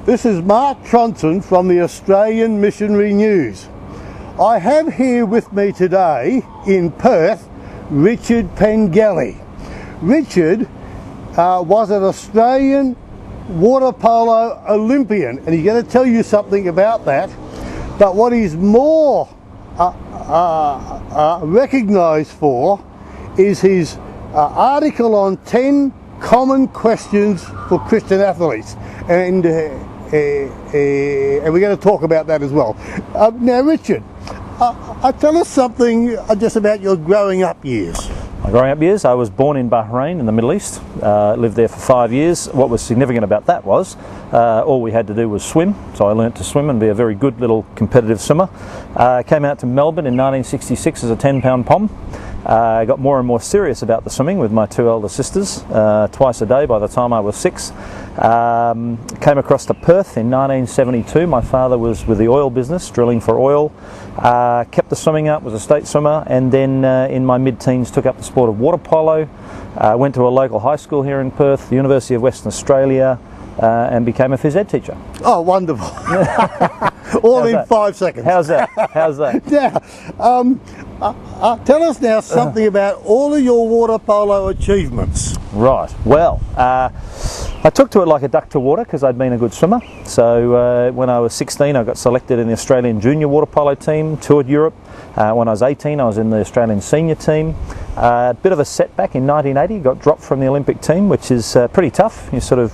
This is Mark Tronson from the Australian Missionary News. I have here with me today in Perth Richard Pengelly. Richard was an Australian water polo Olympian, and he's going to tell you something about that. But what he's more recognised for is his article on 10 common questions for Christian athletes, and we're going to talk about that as well. Now, Richard, tell us something just about your growing up years. My growing up years, I was born in Bahrain in the Middle East, lived there for 5 years. What was significant about that was all we had to do was swim, so I learnt to swim and be a very good little competitive swimmer. Came out to Melbourne in 1966 as a 10-pound pom. Got more and more serious about the swimming with my two elder sisters, twice a day by the time I was 6. Came across to Perth in 1972. My father was with the oil business, drilling for oil. Kept the swimming up, was a state swimmer, and then in my mid-teens took up the sport of water polo. Went to a local high school here in Perth, the University of Western Australia, and became a phys ed teacher. Oh, wonderful. All in 5 seconds. How's that? How's that? Now, tell us now something about all of your water polo achievements. Right. Well, I took to it like a duck to water because I'd been a good swimmer. So when I was 16, I got selected in the Australian junior water polo team, toured Europe. When I was 18, I was in the Australian senior team. A bit of a setback in 1980, got dropped from the Olympic team, which is pretty tough.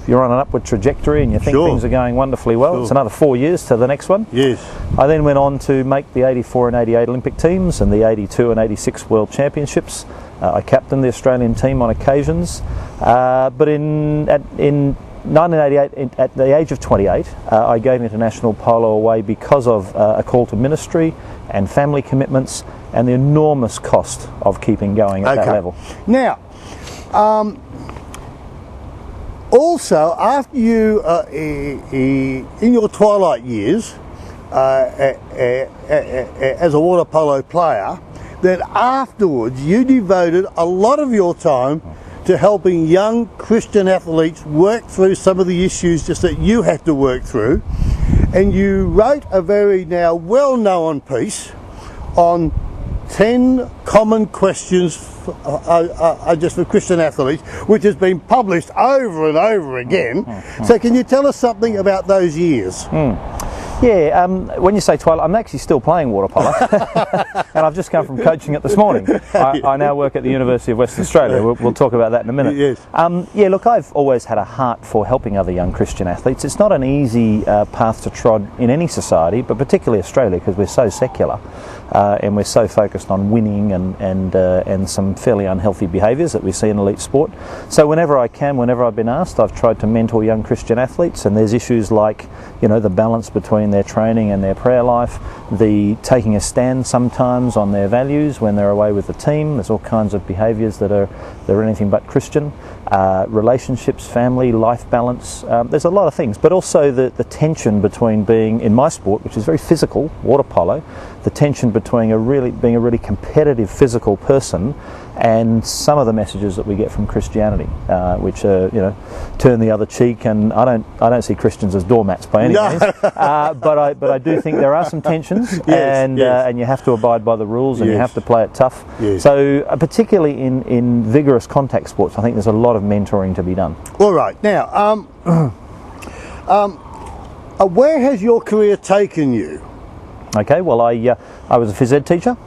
You're on an upward trajectory and you think things are going wonderfully well. It's another 4 years to the next one. Yes. I then went on to make the 84 and 88 Olympic teams and the 82 and 86 World Championships. I captained the Australian team on occasions, but in 1988, at the age of 28, I gave international polo away because of a call to ministry and family commitments and the enormous cost of keeping going at that level. Now, also after you, in your twilight years as a water polo player, then afterwards you devoted a lot of your time to helping young Christian athletes work through some of the issues just that you had to work through, and you wrote a very now well-known piece on 10 common questions just for Christian athletes, which has been published over and over again. So can you tell us something about those years? Yeah, when you say twilight, I'm actually still playing water polo, and I've just come from coaching it this morning. I now work at the University of Western Australia. We'll talk about that in a minute. Yes. Yeah, look, I've always had a heart for helping other young Christian athletes. It's not an easy path to trod in any society, but particularly Australia, because we're so secular and we're so focused on winning and some fairly unhealthy behaviours that we see in elite sport. So whenever I can, whenever I've been asked, I've tried to mentor young Christian athletes, and there's issues like, the balance between their training and their prayer life, the taking a stand sometimes on their values when they're away with the team. There's all kinds of behaviours that are anything but Christian. Relationships, family, life balance. There's a lot of things, but also the tension between being, in my sport, which is very physical, water polo, the tension between being a really competitive physical person and some of the messages that we get from Christianity, which turn the other cheek. And I don't see Christians as doormats by any means, but I do think there are some tensions, and you have to abide by the rules, and you have to play it tough. Yes. So particularly in vigorous contact sports, I think there's a lot of mentoring to be done. All right, now where has your career taken you? Okay, well I was a phys ed teacher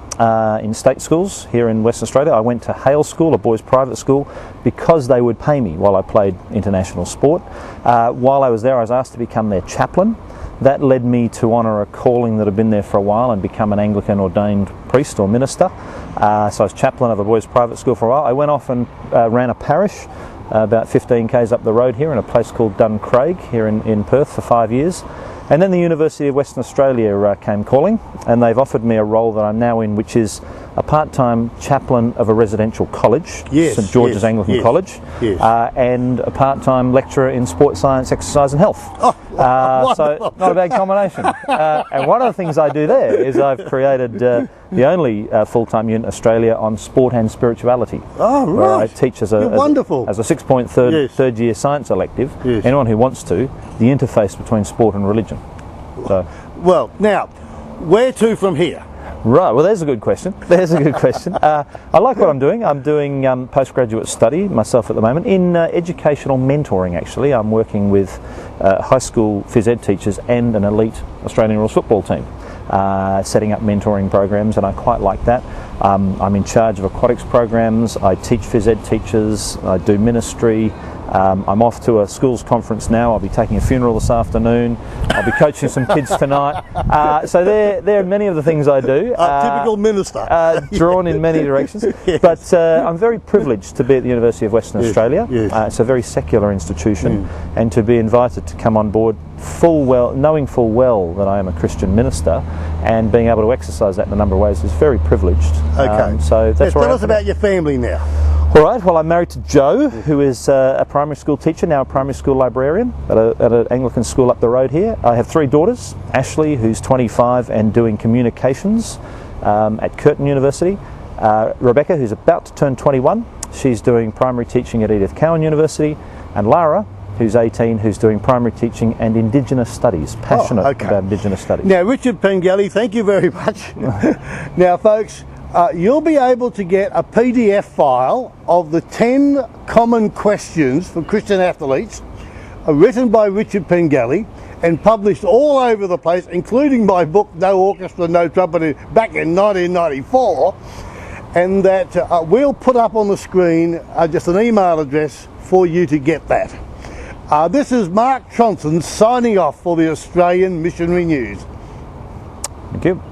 in state schools here in Western Australia. I went to Hale School, a boys' private school, because they would pay me while I played international sport. While I was there, I was asked to become their chaplain. That led me to honour a calling that had been there for a while and become an Anglican ordained priest or minister. So I was chaplain of a boys' private school for a while. I went off and ran a parish about 15 k's up the road here in a place called Duncraig here in Perth for 5 years. And then the University of Western Australia came calling, and they've offered me a role that I'm now in, which is a part-time chaplain of a residential college, Yes, St George's yes, Anglican yes, College, yes. and a part-time lecturer in sport science, exercise and health. Oh, So not a bad combination. And one of the things I do there is I've created the only full-time unit in Australia on sport and spirituality. Oh, right. Where I teach as You're wonderful. as a 6.3 Yes. third year science elective. Yes. Anyone who wants to, the interface between sport and religion. So, Well, now, where to from here? right, well, there's a good question. I like what I'm doing. I'm doing postgraduate study myself at the moment in educational mentoring, actually. I'm working with high school phys ed teachers and an elite Australian rules football team, setting up mentoring programs, and I quite like that. I'm in charge of aquatics programs. I teach phys ed teachers. I do ministry. I'm off to a schools conference now. I'll be taking a funeral this afternoon. I'll be coaching some kids tonight. So there are many of the things I do. Typical minister. Drawn in many directions. Yes. But I'm very privileged to be at the University of Western Australia. yes. It's a very secular institution, and to be invited to come on board knowing full well that I am a Christian minister, and being able to exercise that in a number of ways is very privileged. Okay. So that's where Tell I am us today. about your family now. All right, well, I'm married to Jo, who is a primary school teacher, now a primary school librarian at an Anglican school up the road here. I have 3 daughters, Ashley, who's 25 and doing communications at Curtin University, Rebecca, who's about to turn 21, she's doing primary teaching at Edith Cowan University, and Lara, who's 18, who's doing primary teaching and Indigenous studies, passionate okay. about Indigenous studies. Now, Richard Pengelly, thank you very much. Now, folks, you'll be able to get a PDF file of the 10 common questions for Christian athletes, written by Richard Pengelly and published all over the place, including my book, No Orchestra, No Trumpet, back in 1994. And that we'll put up on the screen just an email address for you to get that. This is Mark Tronson signing off for the Australian Missionary News. Thank you.